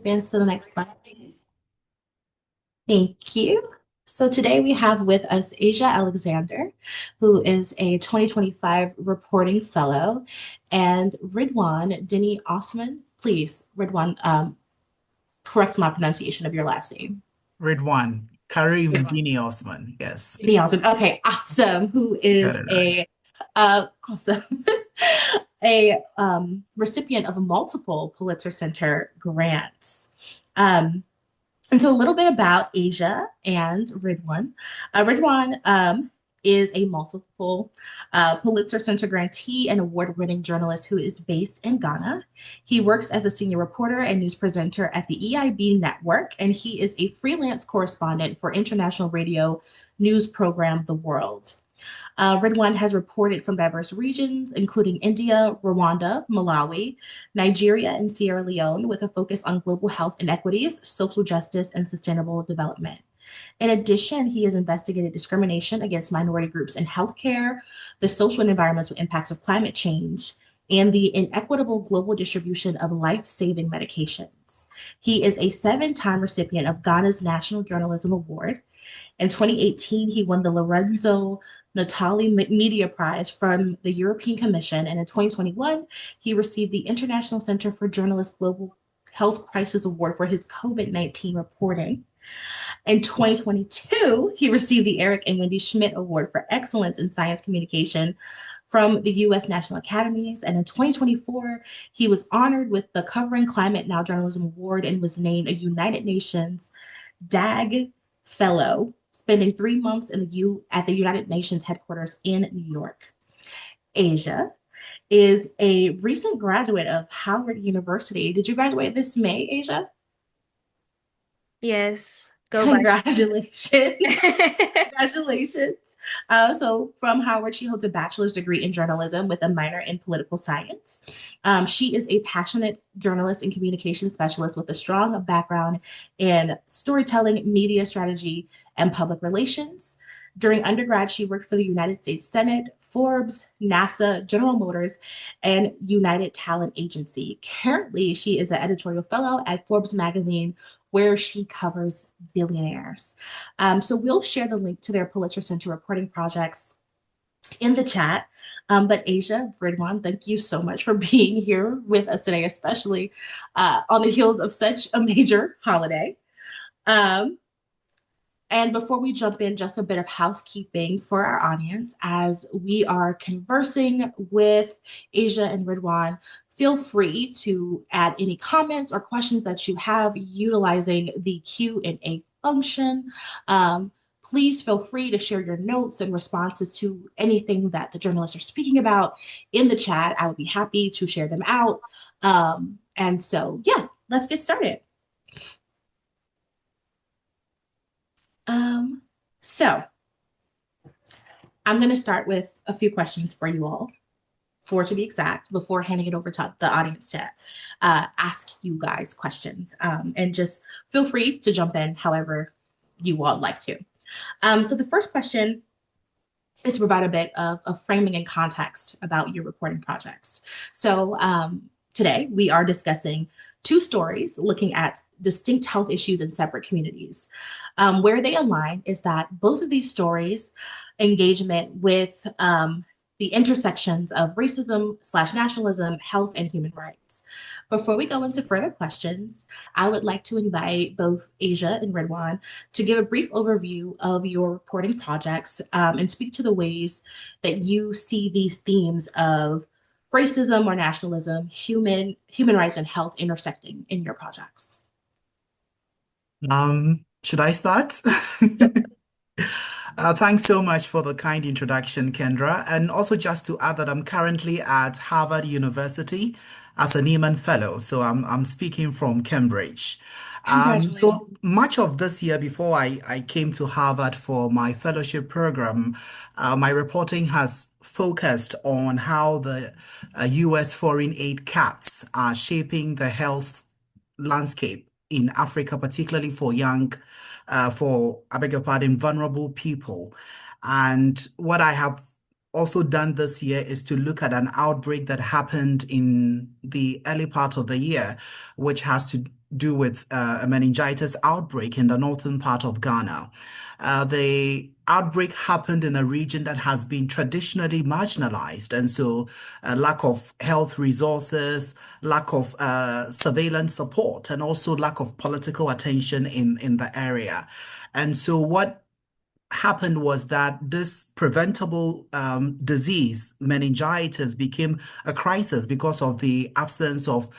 Advance to the next slide, please. Thank you. So today we have with us Asia Alexander, who is a 2025 reporting fellow, and Ridwan Dini-Osman. Please, Ridwan, correct my pronunciation of your last name. Ridwan Karim Ridwan Dini-Osman. Yes, Dini-Osman. Okay, awesome. Who got is it right. a awesome a recipient of multiple Pulitzer Center grants. Um, And so a little bit about Asia and Ridwan. Ridwan is a multiple Pulitzer Center grantee and award-winning journalist who is based in Ghana. He works as a senior reporter and news presenter at the EIB network, and he is a freelance correspondent for international radio news program The World. Ridwan has reported from diverse regions, including India, Rwanda, Malawi, Nigeria, and Sierra Leone, with a focus on global health inequities, social justice, and sustainable development. In addition, he has investigated discrimination against minority groups in healthcare, the social and environmental impacts of climate change, and the inequitable global distribution of life saving medications. He is a 7 time recipient of Ghana's National Journalism Award. In 2018, he won the Lorenzo Natali Media Prize from the European Commission, and in 2021, he received the International Center for Journalists Global Health Crisis Award for his COVID-19 reporting. In 2022, he received the Eric and Wendy Schmidt Award for Excellence in Science Communication from the U.S. National Academies. And in 2024, he was honored with the Covering Climate Now Journalism Award and was named a United Nations DAG Fellow, spending 3 months at the United Nations headquarters in New York. Asia is a recent graduate of Howard University. Did you graduate this May, Asia? Yes, go by. Congratulations. Congratulations. So, from Howard, she holds a bachelor's degree in journalism with a minor in political science. She is a passionate journalist and communication specialist with a strong background in storytelling, media strategy, and public relations. During undergrad, she worked for the United States Senate, Forbes, NASA, General Motors, and United Talent Agency. Currently, she is an editorial fellow at Forbes magazine, where she covers billionaires. So we'll share the link to their Pulitzer Center reporting projects in the chat. But Asia, Ridwan, thank you so much for being here with us today, especially on the heels of such a major holiday. Um, and before we jump in, just a bit of housekeeping for our audience as we are conversing with Asia and Ridwan. Feel free to add any comments or questions that you have utilizing the Q&A function. Please feel free to share your notes and responses to anything that the journalists are speaking about in the chat. I would be happy to share them out. And so, yeah, let's get started. Um, so I'm going to start with a few questions for you all, four to be exact, before handing it over to the audience to ask you guys questions. And just feel free to jump in however you all like to. So the first question is to provide a bit of framing and context about your reporting projects. So today we are discussing two stories looking at distinct health issues in separate communities. Where they align is that both of these stories engagement with the intersections of racism slash nationalism, health, and human rights. Before we go into further questions, I would like to invite both Asia and Redwan to give a brief overview of your reporting projects and speak to the ways that you see these themes of racism or nationalism, human rights, and health intersecting in your projects. Should I start? Thanks so much for the kind introduction, Kendra. And also just to add that I'm currently at Harvard University as a Nieman Fellow. So I'm speaking from Cambridge. Congratulations. So much of this year before I came to Harvard for my fellowship program, my reporting has focused on how the US foreign aid cuts are shaping the health landscape in Africa, particularly for I beg your pardon, vulnerable people. And what I have also done this year is to look at an outbreak that happened in the early part of the year, which has to do with a meningitis outbreak in the northern part of Ghana. The outbreak happened in a region that has been traditionally marginalized, and so lack of health resources, lack of surveillance support, and also lack of political attention in the area. And so what happened was that this preventable disease, meningitis, became a crisis because of the absence of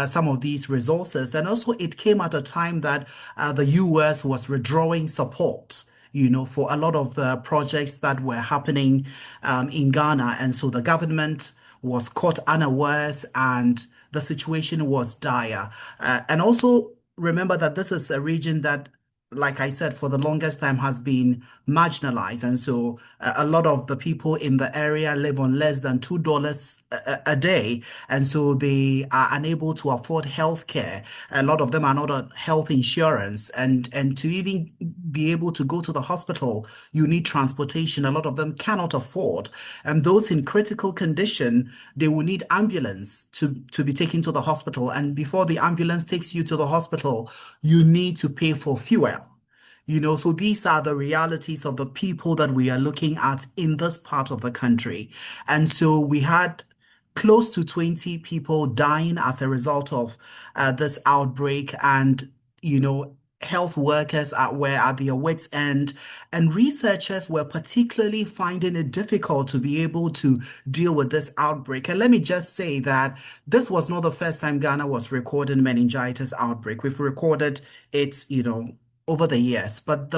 some of these resources. And also, it came at a time that the US was withdrawing support. For a lot of the projects that were happening in Ghana. And so the government was caught unawares and the situation was dire. And also remember that this is a region that, like I said, for the longest time has been marginalized. And so a lot of the people in the area live on less than $2 a day. And so they are unable to afford health care. A lot of them are not on health insurance. And to even be able to go to the hospital, you need transportation. A lot of them cannot afford. And those in critical condition, they will need ambulance to be taken to the hospital. And before the ambulance takes you to the hospital, you need to pay for fuel. So these are the realities of the people that we are looking at in this part of the country. And so we had close to 20 people dying as a result of this outbreak. And, health workers were at their wits' end, and researchers were particularly finding it difficult to be able to deal with this outbreak. And let me just say that this was not the first time Ghana was recording meningitis outbreak. We've recorded it, over the years. But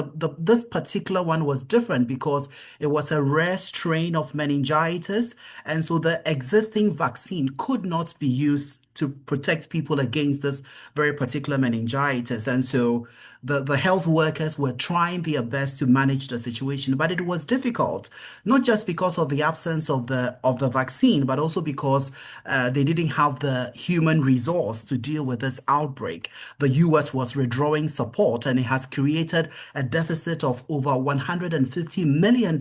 this particular one was different because it was a rare strain of meningitis. And so the existing vaccine could not be used to protect people against this very particular meningitis. And so the health workers were trying their best to manage the situation, but it was difficult, not just because of the absence of the vaccine, but also because they didn't have the human resource to deal with this outbreak. The US was withdrawing support, and it has created a deficit of over $150 million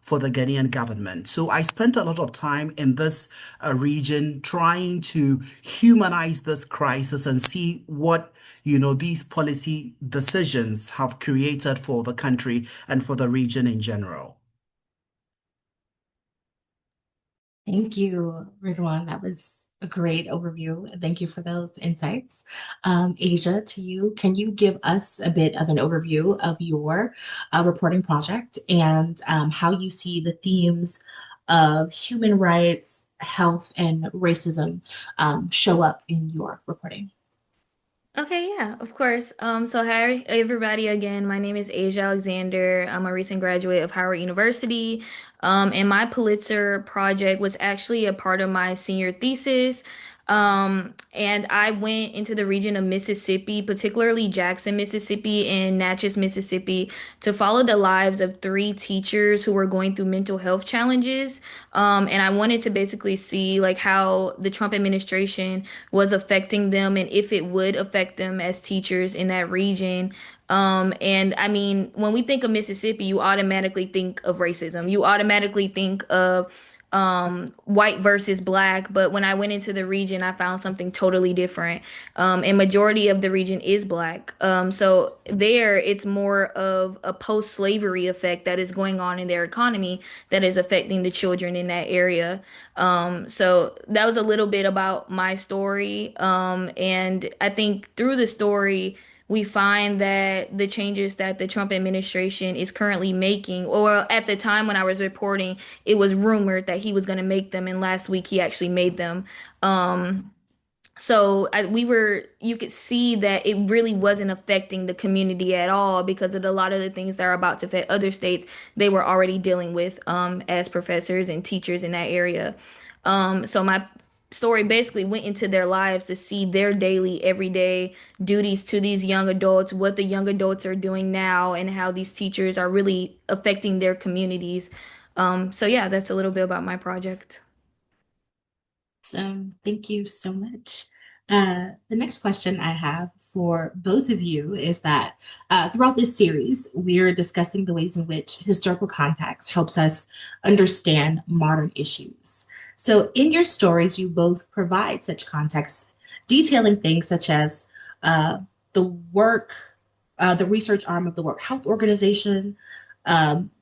for the Ghanaian government. So I spent a lot of time in this region trying to humanize this crisis and see what these policy decisions have created for the country and for the region in general. Thank you, Ridwan. That was a great overview. Thank you for those insights. Asia, to you, can you give us a bit of an overview of your reporting project and how you see the themes of human rights, health, and racism show up in your reporting? Okay, yeah, of course. So hi everybody again. My name is Asia Alexander. I'm a recent graduate of Howard University. And my Pulitzer project was actually a part of my senior thesis. And I went into the region of Mississippi, particularly Jackson, Mississippi and Natchez, Mississippi, to follow the lives of three teachers who were going through mental health challenges. And I wanted to basically see like how the Trump administration was affecting them and if it would affect them as teachers in that region. And I mean, when we think of Mississippi, you automatically think of racism. You automatically think of white versus black. But when I went into the region, I found something totally different. And majority of the region is black. So there, it's more of a post-slavery effect that is going on in their economy that is affecting the children in that area. So that was a little bit about my story. And I think through the story, we find that the changes that the Trump administration is currently making, or at the time when I was reporting, it was rumored that he was going to make them, and last week he actually made them. Um, you could see that it really wasn't affecting the community at all because of a lot of the things that are about to affect other states they were already dealing with as professors and teachers in that area. So my story basically went into their lives to see their daily, everyday duties to these young adults, what the young adults are doing now, and how these teachers are really affecting their communities. So yeah, that's a little bit about my project. So thank you so much. The next question I have for both of you is that throughout this series, we're discussing the ways in which historical context helps us understand modern issues. So in your stories, you both provide such context, detailing things such as uh, the work, the research arm of the World Health Organization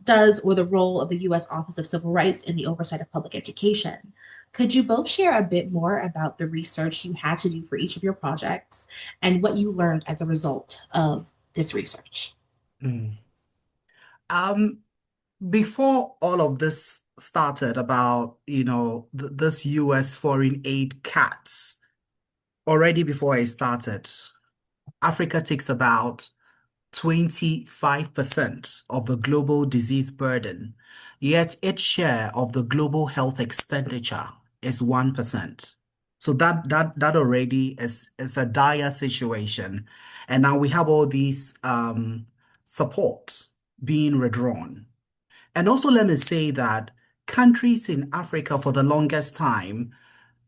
does, or the role of the U.S. Office of Civil Rights in the oversight of public education. Could you both share a bit more about the research you had to do for each of your projects and what you learned as a result of this research? Mm. Um, Before all of this started about, this US foreign aid cuts, already before I started, Africa takes about 25% of the global disease burden, yet its share of the global health expenditure is 1%. So that already is a dire situation. And now we have all these support being withdrawn. And also let me say that countries in Africa for the longest time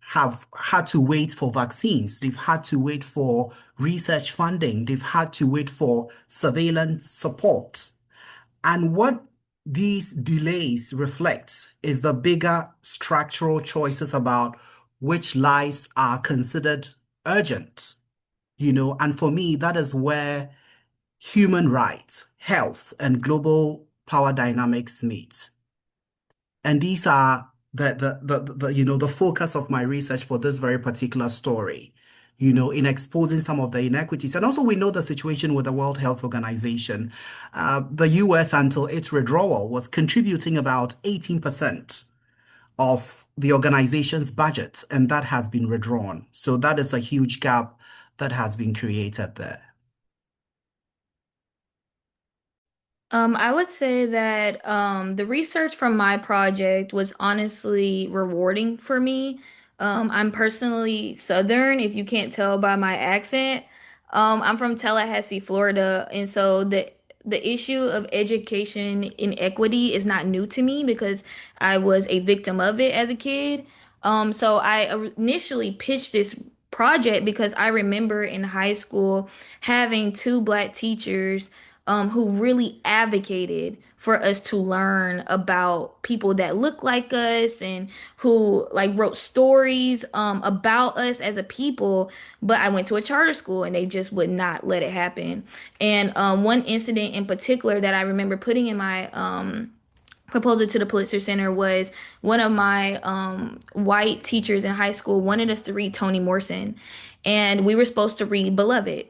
have had to wait for vaccines. They've had to wait for research funding. They've had to wait for surveillance support. And what these delays reflect is the bigger structural choices about which lives are considered urgent. And for me, that is where human rights, health, and global power dynamics meet. And these are the focus of my research for this very particular story, in exposing some of the inequities. And also we know the situation with the World Health Organization. The US, until its withdrawal, was contributing about 18% of the organization's budget, and that has been withdrawn. So that is a huge gap that has been created there. I would say that the research from my project was honestly rewarding for me. I'm personally Southern, if you can't tell by my accent. I'm from Tallahassee, Florida, and so the issue of education inequity is not new to me because I was a victim of it as a kid. So I initially pitched this project because I remember in high school having two black teachers who really advocated for us to learn about people that look like us and who like wrote stories about us as a people. But I went to a charter school and they just would not let it happen. And one incident in particular that I remember putting in my proposal to the Pulitzer Center was one of my white teachers in high school wanted us to read Toni Morrison, and we were supposed to read Beloved.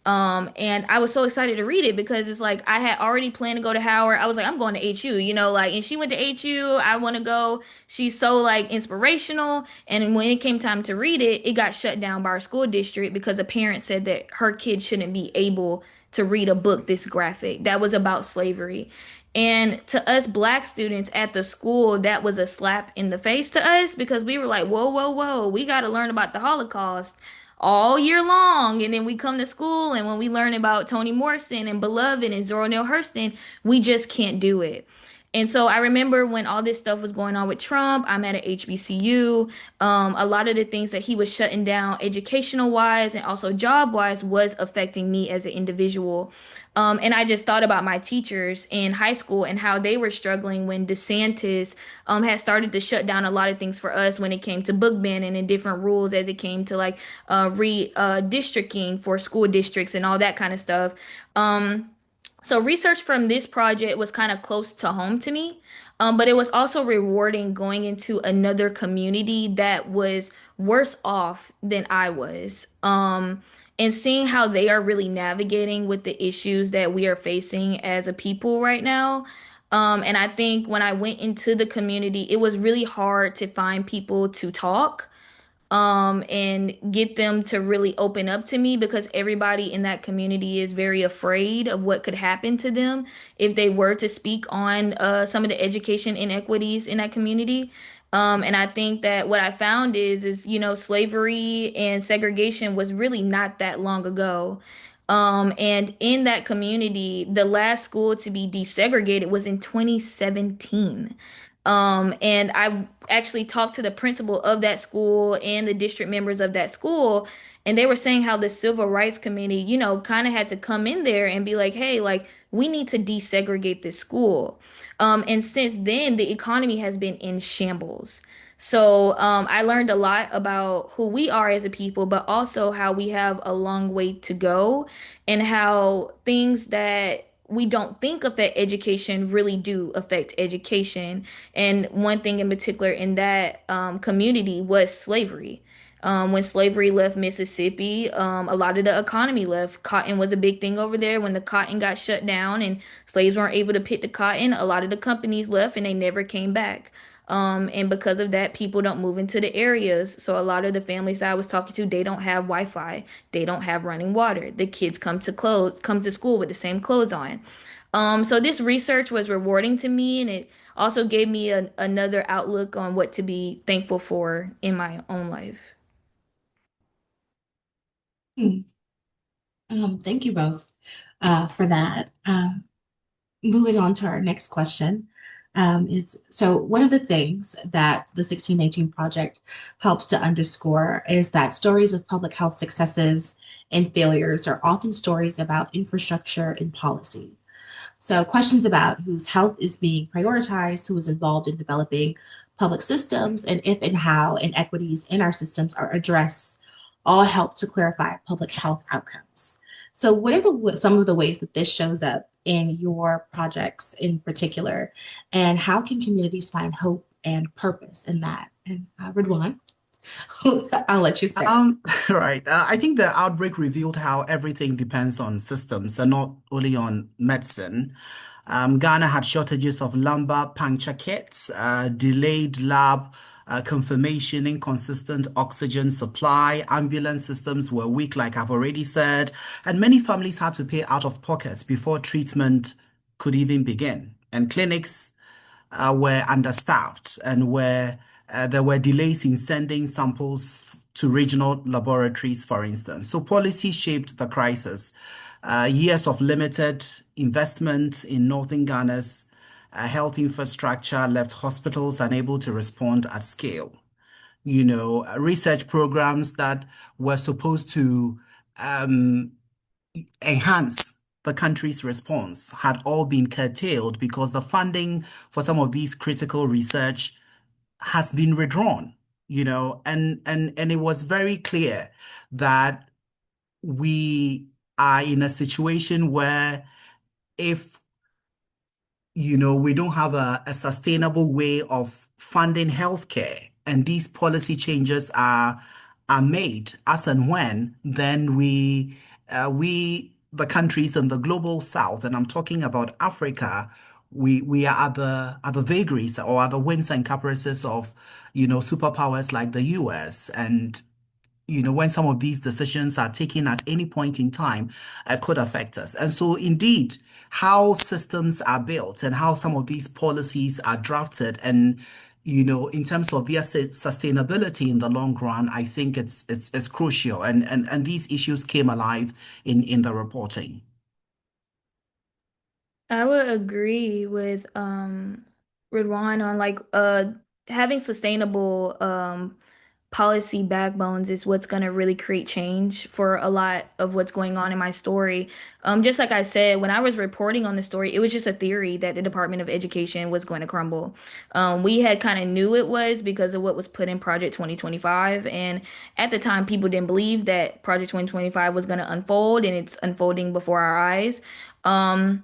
And I was so excited to read it because it's like I had already planned to go to Howard. I was like, I'm going to HU, like, and she went to HU. I want to go. She's so like inspirational. And when it came time to read it, it got shut down by our school district because a parent said that her kid shouldn't be able to read a book this graphic that was about slavery. And to us black students at the school, that was a slap in the face to us because we were like, whoa, whoa, whoa, we got to learn about the Holocaust all year long. And then we come to school, and when we learn about Toni Morrison and Beloved and Zora Neale Hurston, we just can't do it. And so I remember when all this stuff was going on with Trump, I'm at a HBCU. A lot of the things that he was shutting down educational wise and also job wise was affecting me as an individual. And I just thought about my teachers in high school and how they were struggling when DeSantis had started to shut down a lot of things for us when it came to book banning and different rules as it came to like redistricting for school districts and all that kind of stuff. So research from this project was kind of close to home to me, but it was also rewarding going into another community that was worse off than I was, and seeing how they are really navigating with the issues that we are facing as a people right now. And I think when I went into the community, it was really hard to find people to talk and get them to really open up to me because everybody in that community is very afraid of what could happen to them if they were to speak on some of the education inequities in that community. And I think that what I found is slavery and segregation was really not that long ago. And in that community, the last school to be desegregated was in 2017. And I actually talked to the principal of that school and the district members of that school, and they were saying how the Civil Rights Committee, kind of had to come in there and be like, hey, like, we need to desegregate this school. And since then, the economy has been in shambles. So I learned a lot about who we are as a people, but also how we have a long way to go and how things that we don't think affect education really do affect education. And one thing in particular in that community was slavery. When slavery left Mississippi, a lot of the economy left. Cotton was a big thing over there. When the cotton got shut down and slaves weren't able to pick the cotton, a lot of the companies left and they never came back. And because of that, people don't move into the areas. So a lot of the families that I was talking to, they don't have Wi-Fi. They don't have running water. The kids come to school with the same clothes on. So this research was rewarding to me, and it also gave me another outlook on what to be thankful for in my own life. Hmm. Thank you both for that. Moving on to our next question is so one of the things that the 1618 Project helps to underscore is that stories of public health successes and failures are often stories about infrastructure and policy. So, questions about whose health is being prioritized, who is involved in developing public systems, and if and how inequities in our systems are addressed all help to clarify public health outcomes. So, what are some of the ways that this shows up in your projects in particular, and how can communities find hope and purpose in that? And Ridwan, I'll let you start. Right. I think the outbreak revealed how everything depends on systems and not only on medicine. Ghana had shortages of lumbar puncture kits, delayed lab confirmation, inconsistent oxygen supply, ambulance systems were weak, like I've already said, and many families had to pay out of pocket before treatment could even begin. And clinics were understaffed and where there were delays in sending samples to regional laboratories, for instance. So policy shaped the crisis. Years of limited investment in northern Ghana's health infrastructure left hospitals unable to respond at scale. Research programs that were supposed to um, enhance the country's response had all been curtailed because the funding for some of these critical research has been withdrawn, and it was very clear that we are in a situation where if we don't have a sustainable way of funding healthcare, and these policy changes are made as and when, then the countries in the global south, and I'm talking about Africa, we are at the vagaries or at the whims and caprices of, superpowers like the US. And when some of these decisions are taken at any point in time, could affect us. And so, indeed, how systems are built and how some of these policies are drafted, and in terms of their sustainability in the long run, I think it's crucial. And these issues came alive in the reporting. I would agree with Ridwan on like having sustainable policy backbones is what's going to really create change for a lot of what's going on in my story. Just like I said, when I was reporting on the story, it was just a theory that the Department of Education was going to crumble. We had kind of knew it was because of what was put in Project 2025. And at the time, people didn't believe that Project 2025 was going to unfold, and it's unfolding before our eyes. Um,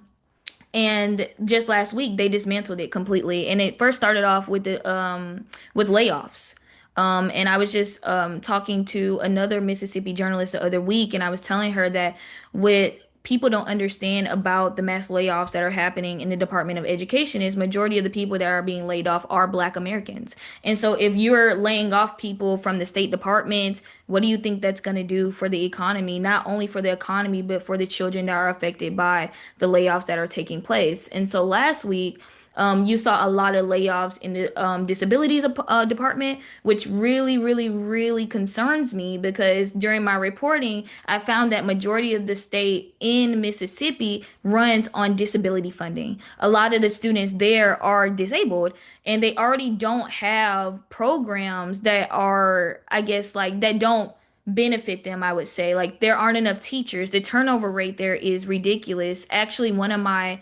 and just last week they dismantled it completely. And it first started off with the with layoffs. And I was just talking to another Mississippi journalist the other week, and I was telling her that what people don't understand about the mass layoffs that are happening in the Department of Education is majority of the people that are being laid off are Black Americans. And so if you're laying off people from the State Department, what do you think that's going to do for the economy? Not only for the economy, but for the children that are affected by the layoffs that are taking place. And so last week, you saw a lot of layoffs in the disabilities department, which really, really, really concerns me because during my reporting, I found that majority of the state in Mississippi runs on disability funding. A lot of the students there are disabled, and they already don't have programs that are, I guess, like that don't benefit them, I would say. Like there aren't enough teachers. The turnover rate there is ridiculous. Actually, one of my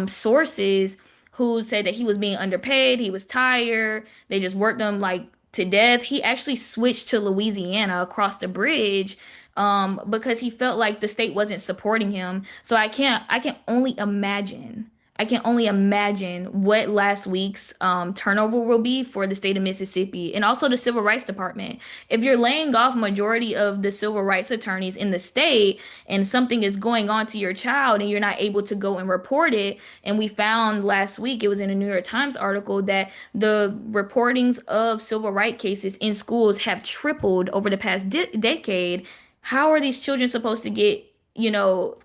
sources who said that he was being underpaid, he was tired, they just worked him like to death. He actually switched to Louisiana across the bridge because he felt like the state wasn't supporting him. So I can only imagine. I can only imagine what last week's turnover will be for the state of Mississippi and also the Civil Rights Department. If you're laying off majority of the civil rights attorneys in the state and something is going on to your child and you're not able to go and report it, and we found last week, it was in a New York Times article, that the reportings of civil rights cases in schools have tripled over the past decade. How are these children supposed to get,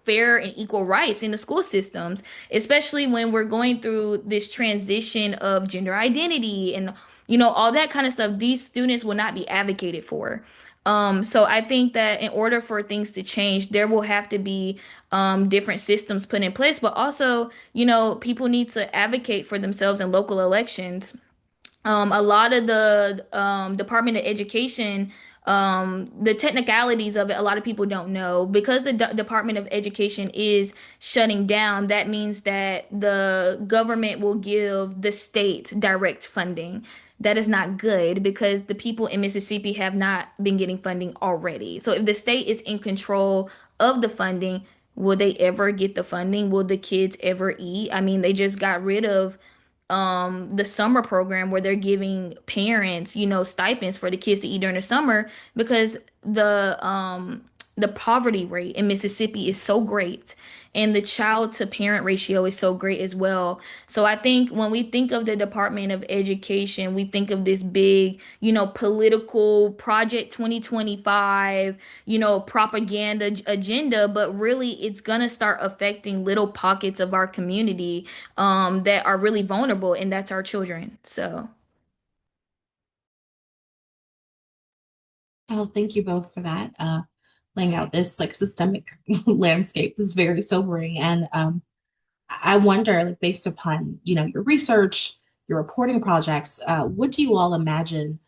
fair and equal rights in the school systems, especially when we're going through this transition of gender identity and, all that kind of stuff? These students will not be advocated for. So I think that in order for things to change, there will have to be different systems put in place, but also, people need to advocate for themselves in local elections. A lot of the Department of Education, the technicalities of it, a lot of people don't know. Because the Department of Education is shutting down, that means that the government will give the state direct funding. That is not good because the people in Mississippi have not been getting funding already. So if the state is in control of the funding, will they ever get the funding? Will the kids ever eat? I mean, they just got rid of the summer program where they're giving parents, stipends for the kids to eat during the summer because the poverty rate in Mississippi is so great and the child to parent ratio is so great as well. So I think when we think of the Department of Education, we think of this big, political Project 2025, propaganda agenda, but really it's gonna start affecting little pockets of our community that are really vulnerable, and that's our children. So, Oh, thank you both for that. Laying out this like systemic landscape is very sobering. And I wonder, like based upon, your research, your reporting projects, what do you all imagine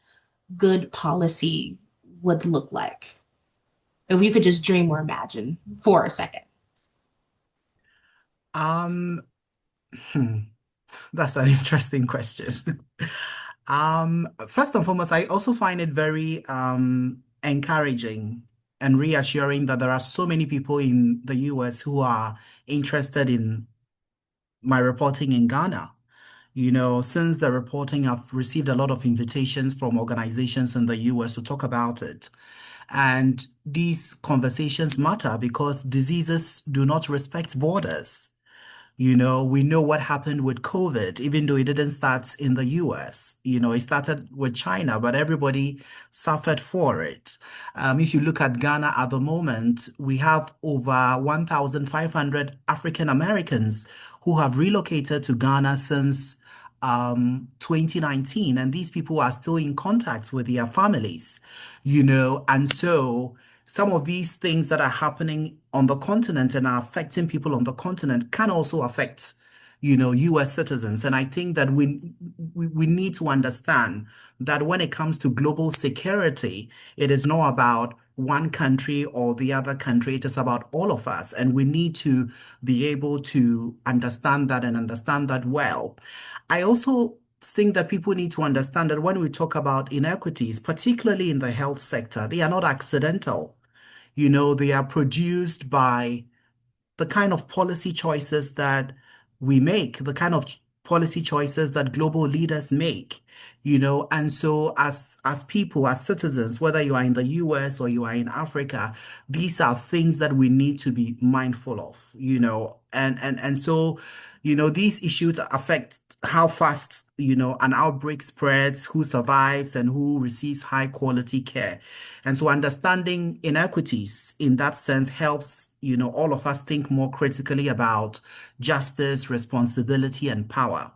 good policy would look like? If you could just dream or imagine for a second. Um, hmm, that's an interesting question. First and foremost, I also find it very encouraging and reassuring that there are so many people in the US who are interested in my reporting in Ghana. Since the reporting, I've received a lot of invitations from organizations in the US to talk about it. And these conversations matter because diseases do not respect borders. We know what happened with COVID, even though it didn't start in the US. It started with China, but everybody suffered for it. If you look at Ghana at the moment, we have over 1,500 African Americans who have relocated to Ghana since 2019, and these people are still in contact with their families, and so some of these things that are happening on the continent and are affecting people on the continent can also affect, US citizens. And I think that we need to understand that when it comes to global security, it is not about one country or the other country. It is about all of us. And we need to be able to understand that and understand that well. I also think that people need to understand that when we talk about inequities, particularly in the health sector, they are not accidental. They are produced by the kind of policy choices that we make, the kind of policy choices that global leaders make, and so as people, as citizens, whether you are in the US or you are in Africa, these are things that we need to be mindful of, and so these issues affect how fast, an outbreak spreads, who survives, and who receives high quality care. And so understanding inequities in that sense helps, all of us think more critically about justice, responsibility, and power.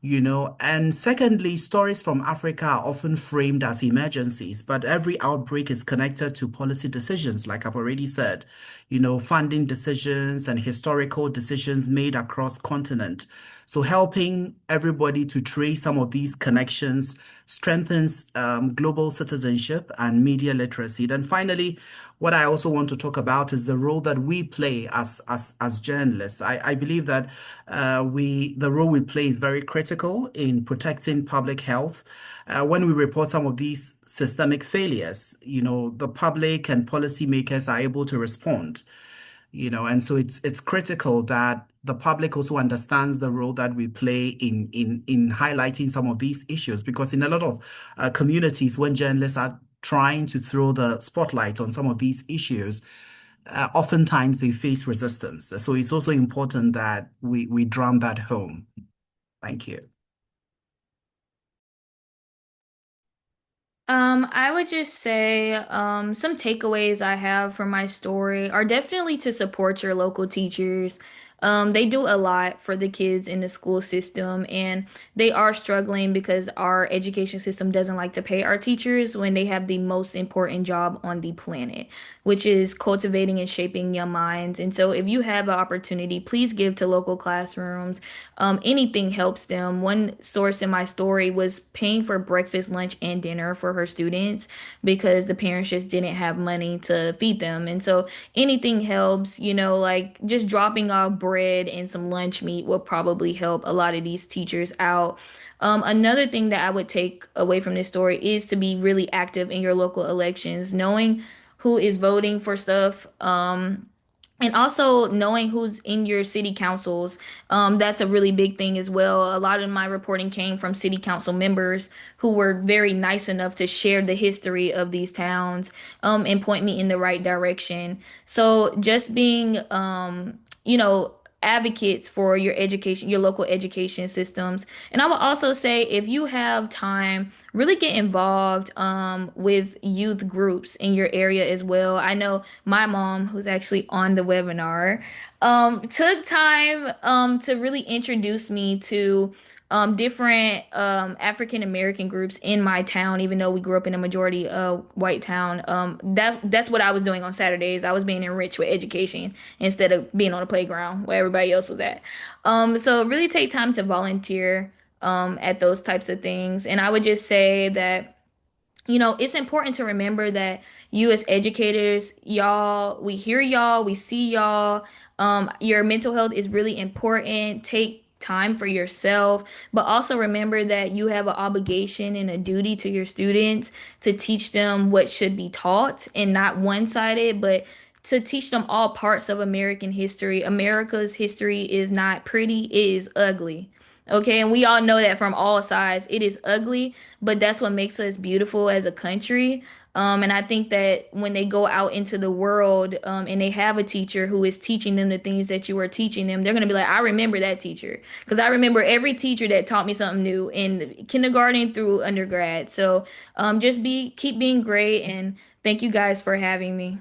And secondly, stories from Africa are often framed as emergencies, but every outbreak is connected to policy decisions, like I've already said. funding decisions and historical decisions made across continent. So helping everybody to trace some of these connections strengthens global citizenship and media literacy. Then finally, what I also want to talk about is the role that we play as journalists. I believe that the role we play is very critical in protecting public health. When we report some of these systemic failures, the public and policymakers are able to respond. And so it's critical that the public also understands the role that we play in highlighting some of these issues, because in a lot of communities, when journalists are trying to throw the spotlight on some of these issues, oftentimes they face resistance. So it's also important that we drum that home. Thank you. I would just say, some takeaways I have from my story are definitely to support your local teachers. They do a lot for the kids in the school system, and they are struggling because our education system doesn't like to pay our teachers when they have the most important job on the planet, which is cultivating and shaping young minds. And so, if you have an opportunity, please give to local classrooms. Anything helps them. One source in my story was paying for breakfast, lunch, and dinner for her students because the parents just didn't have money to feed them. And so anything helps, like just dropping off bread and some lunch meat will probably help a lot of these teachers out. Another thing that I would take away from this story is to be really active in your local elections, knowing who is voting for stuff. And also knowing who's in your city councils, that's a really big thing as well. A lot of my reporting came from city council members who were very nice enough to share the history of these towns, and point me in the right direction. So just being, advocates for your education, your local education systems. And I would also say if you have time, really get involved with youth groups in your area as well. I know my mom, who's actually on the webinar, took time to really introduce me to different African American groups in my town, even though we grew up in a majority white town. That's what I was doing on Saturdays. I was being enriched with education instead of being on the playground where everybody else was at. So really take time to volunteer at those types of things. And I would just say that it's important to remember that you as educators, y'all, we hear y'all, we see y'all. Your mental health is really important. Take time for yourself, but also remember that you have an obligation and a duty to your students to teach them what should be taught and not one-sided, but to teach them all parts of American history. America's history is not pretty, it is ugly. Okay, and we all know that from all sides. It is ugly, but that's what makes us beautiful as a country. And I think that when they go out into the world, and they have a teacher who is teaching them the things that you are teaching them, they're going to be like, I remember that teacher. Because I remember every teacher that taught me something new in kindergarten through undergrad. So keep being great. And thank you guys for having me.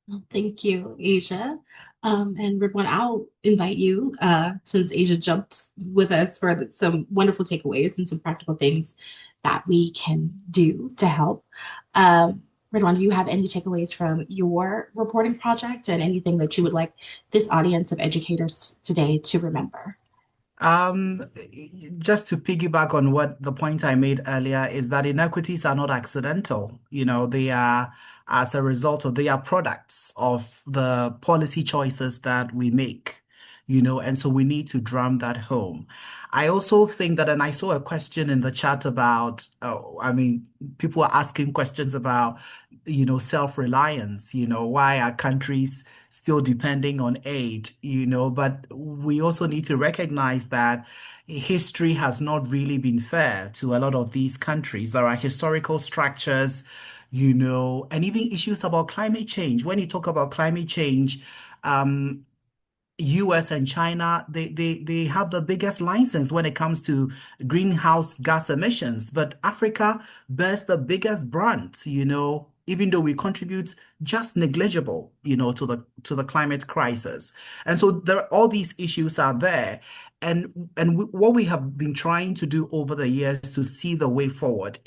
Well, thank you, Asia. And Ridwan, I'll invite you, since Asia jumped with us for some wonderful takeaways and some practical things that we can do to help. Ridwan, do you have any takeaways from your reporting project and anything that you would like this audience of educators today to remember? Um, just to piggyback on what the point I made earlier is that inequities are not accidental. They are as a result of, they are products of the policy choices that we make, and so we need to drum that home. I also think that, and I saw a question in the chat about, people are asking questions about, self-reliance, why are countries still depending on aid, but we also need to recognize that history has not really been fair to a lot of these countries. There are historical structures, and even issues about climate change. When you talk about climate change, US and China, they have the biggest license when it comes to greenhouse gas emissions, but Africa bears the biggest brunt, even though we contribute just negligible, to the climate crisis. And so all these issues are there. And what we have been trying to do over the years to see the way forward,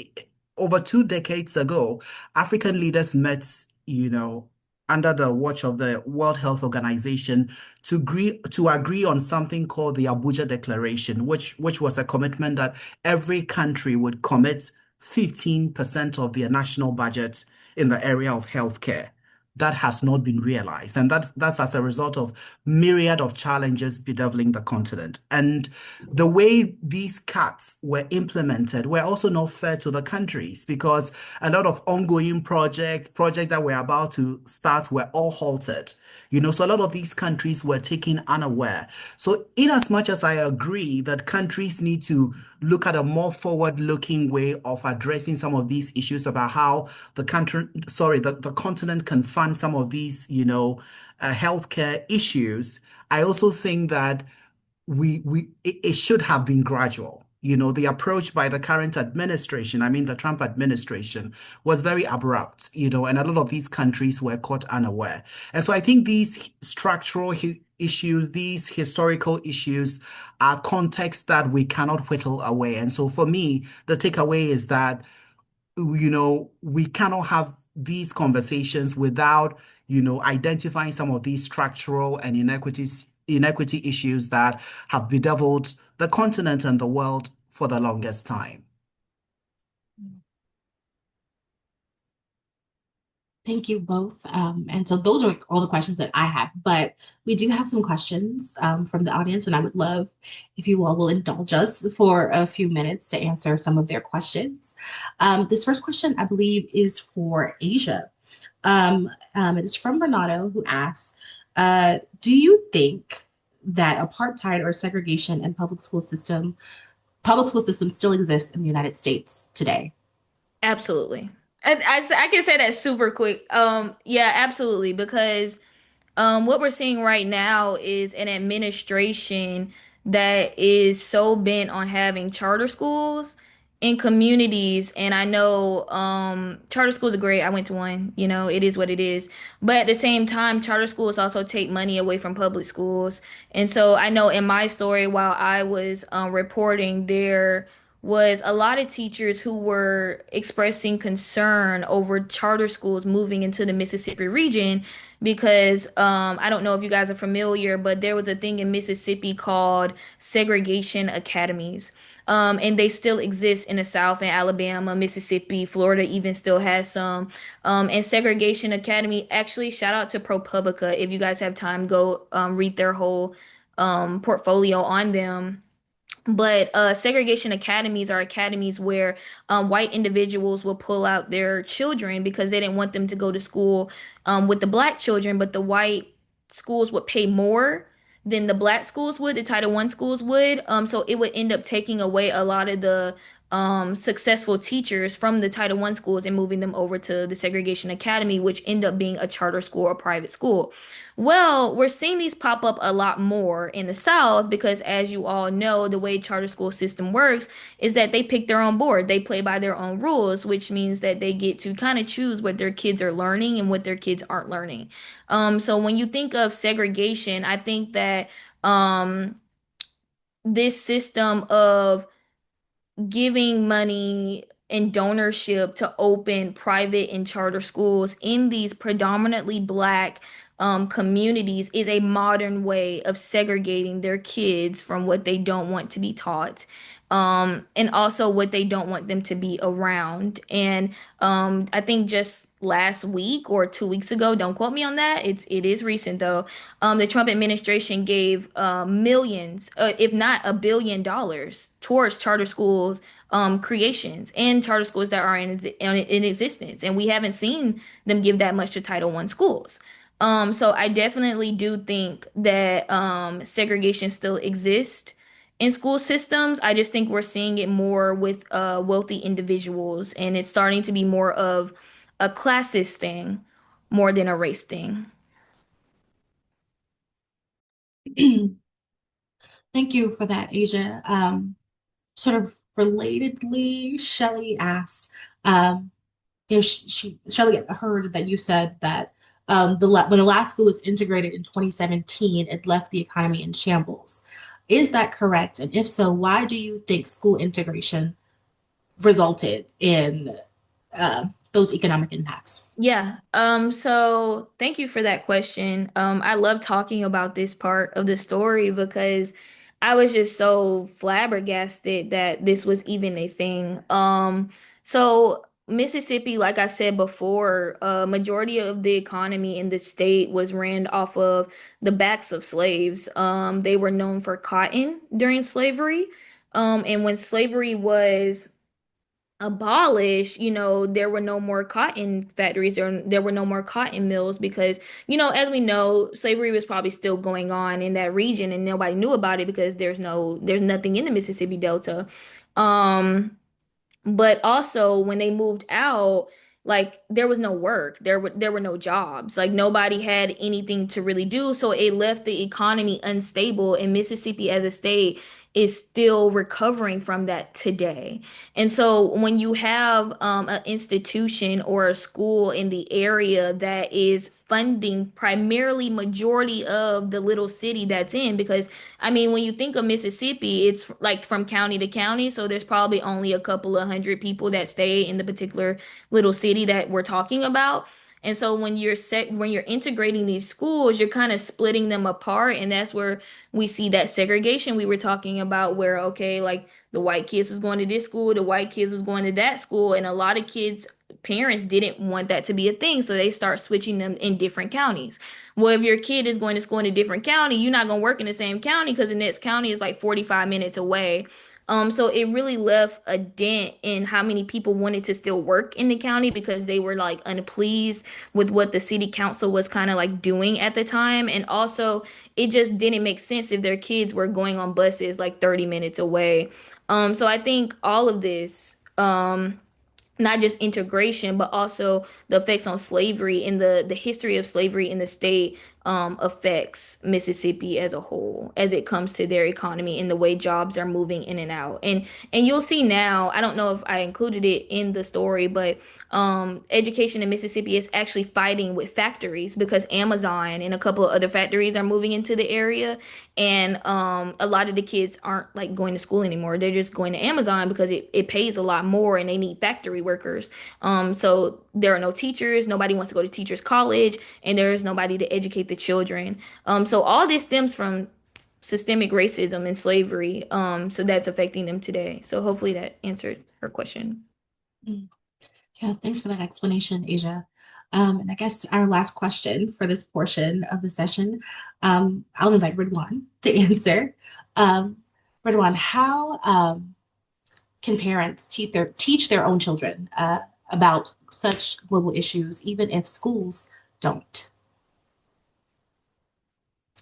over 2 decades ago, African leaders met, you know, under the watch of the World Health Organization to agree on something called the Abuja Declaration, which was a commitment that every country would commit 15% of their national budget in the area of healthcare. That has not been realized, and that's as a result of myriad of challenges bedeviling the continent. And the way these cuts were implemented were also not fair to the countries because a lot of ongoing projects that were about to start were all halted. So a lot of these countries were taken unaware. So in as much as I agree that countries need to look at a more forward-looking way of addressing some of these issues about how the continent can fund some of these, healthcare issues, I also think that it should have been gradual. The approach by the current administration, I mean the Trump administration, was very abrupt, and a lot of these countries were caught unaware. And so I think these structural issues, these historical issues are contexts that we cannot whittle away. And so for me, the takeaway is that we cannot have these conversations without, identifying some of these structural and inequity issues that have bedeviled the continent and the world for the longest time. Thank you both. And so those are all the questions that I have, but we do have some questions from the audience, and I would love if you all will indulge us for a few minutes to answer some of their questions. This first question, I believe, is for Asia. It is from Renato, who asks, do you think that apartheid or segregation in public school systems still exist in the United States today? Absolutely. I can say that super quick. Yeah, absolutely. Because what we're seeing right now is an administration that is so bent on having charter schools in communities. And I know charter schools are great. I went to one, it is what it is. But at the same time, charter schools also take money away from public schools. And so I know in my story, while I was reporting, there was a lot of teachers who were expressing concern over charter schools moving into the Mississippi region because I don't know if you guys are familiar, but there was a thing in Mississippi called segregation academies. And they still exist in the South, in Alabama, Mississippi, Florida even still has some. And Segregation Academy, actually, shout out to ProPublica. If you guys have time, go read their whole portfolio on them. But segregation academies are academies where white individuals will pull out their children because they didn't want them to go to school with the black children, but the white schools would pay more than the black schools would, the Title I schools would. So it would end up taking away a lot of the successful teachers from the Title I schools and moving them over to the segregation academy, which end up being a charter school or private school. Well, we're seeing these pop up a lot more in the South because, as you all know, the way charter school system works is that they pick their own board. They play by their own rules, which means that they get to kind of choose what their kids are learning and what their kids aren't learning. So when you think of segregation, I think that this system of giving money and donorship to open private and charter schools in these predominantly black communities is a modern way of segregating their kids from what they don't want to be taught, and also what they don't want them to be around. And I think just last week or 2 weeks ago, don't quote me on that. It is recent though. The Trump administration gave millions, if not $1 billion, towards charter schools creations and charter schools that are in existence, and we haven't seen them give that much to Title I schools. So I definitely do think that segregation still exists in school systems. I just think we're seeing it more with wealthy individuals, and it's starting to be more of a classist thing more than a race thing. Thank you for that, Asia. Sort of relatedly, Shelley asked, Shelley heard that you said that when the last school was integrated in 2017, it left the economy in shambles. Is that correct? And if so, why do you think school integration resulted in those economic impacts? Yeah. So thank you for that question. I love talking about this part of the story because I was just so flabbergasted that this was even a thing. So Mississippi, like I said before, majority of the economy in the state was ran off of the backs of slaves. They were known for cotton during slavery. And when slavery was abolished, there were no more cotton factories, there were no more cotton mills because, as we know, slavery was probably still going on in that region and nobody knew about it because there's nothing in the Mississippi Delta. Um, but also when they moved out, like there was no work. There were no jobs. Like nobody had anything to really do. So it left the economy unstable, and Mississippi as a state is still recovering from that today. And so when you have an institution or a school in the area that is funding primarily majority of the little city that's in, because I mean, when you think of Mississippi, it's like from county to county, so there's probably only a couple of hundred people that stay in the particular little city that we're talking about. And so when you're integrating these schools, you're kind of splitting them apart, and that's where we see that segregation we were talking about, where okay, like the white kids was going to this school, the white kids was going to that school, and a lot of kids parents didn't want that to be a thing, so they start switching them in different counties. Well, if your kid is going to school in a different county, you're not going to work in the same county because the next county is like 45 minutes away. So it really left a dent in how many people wanted to still work in the county because they were like unpleased with what the city council was kind of like doing at the time. And also, it just didn't make sense if their kids were going on buses like 30 minutes away. So I think all of this, not just integration, but also the effects on slavery and the history of slavery in the state affects Mississippi as a whole as it comes to their economy and the way jobs are moving in and out. And you'll see now, I don't know if I included it in the story, but education in Mississippi is actually fighting with factories because Amazon and a couple of other factories are moving into the area. And a lot of the kids aren't like going to school anymore. They're just going to Amazon because it pays a lot more and they need factory workers. So there are no teachers. Nobody wants to go to teachers college, and there's nobody to educate the children. So all this stems from systemic racism and slavery. So that's affecting them today. So hopefully that answered her question. Mm. Yeah, thanks for that explanation, Asia. And I guess our last question for this portion of the session, I'll invite Ridwan to answer. Um, Ridwan, how can parents teach their own children about such global issues, even if schools don't?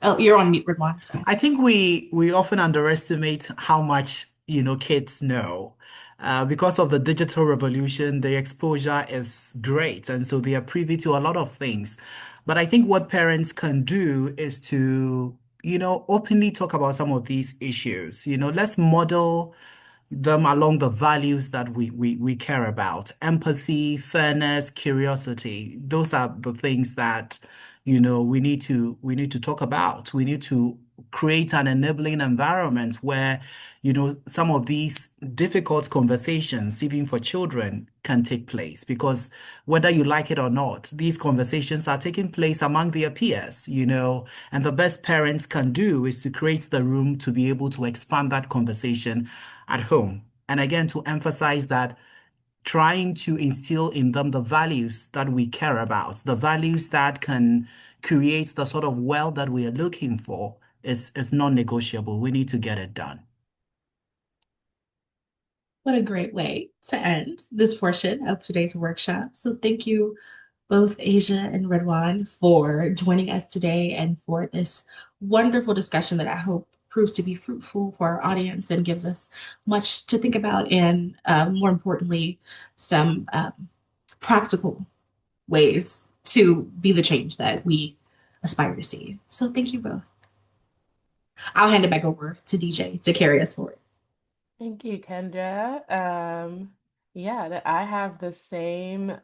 Oh, you're on mute, Ridwan. Sorry. I think we often underestimate how much, kids know. Because of the digital revolution, the exposure is great, and so they are privy to a lot of things. But I think what parents can do is to, openly talk about some of these issues. Let's model them along the values that we care about. Empathy, fairness, curiosity. Those are the things that, we need to talk about. We need to create an enabling environment where, some of these difficult conversations, even for children, can take place. Because whether you like it or not, these conversations are taking place among their peers, and the best parents can do is to create the room to be able to expand that conversation at home. And again, to emphasize that trying to instill in them the values that we care about, the values that can create the sort of wealth that we are looking for is non-negotiable. We need to get it done. What a great way to end this portion of today's workshop. So thank you both Asia and Redwan for joining us today and for this wonderful discussion that I hope proves to be fruitful for our audience and gives us much to think about and more importantly, some practical ways to be the change that we aspire to see. So thank you both. I'll hand it back over to DJ to carry us forward. Thank you, Kendra. Yeah, that I have the same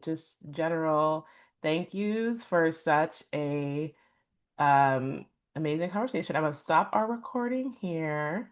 just general thank yous for such a amazing conversation. I'm gonna stop our recording here.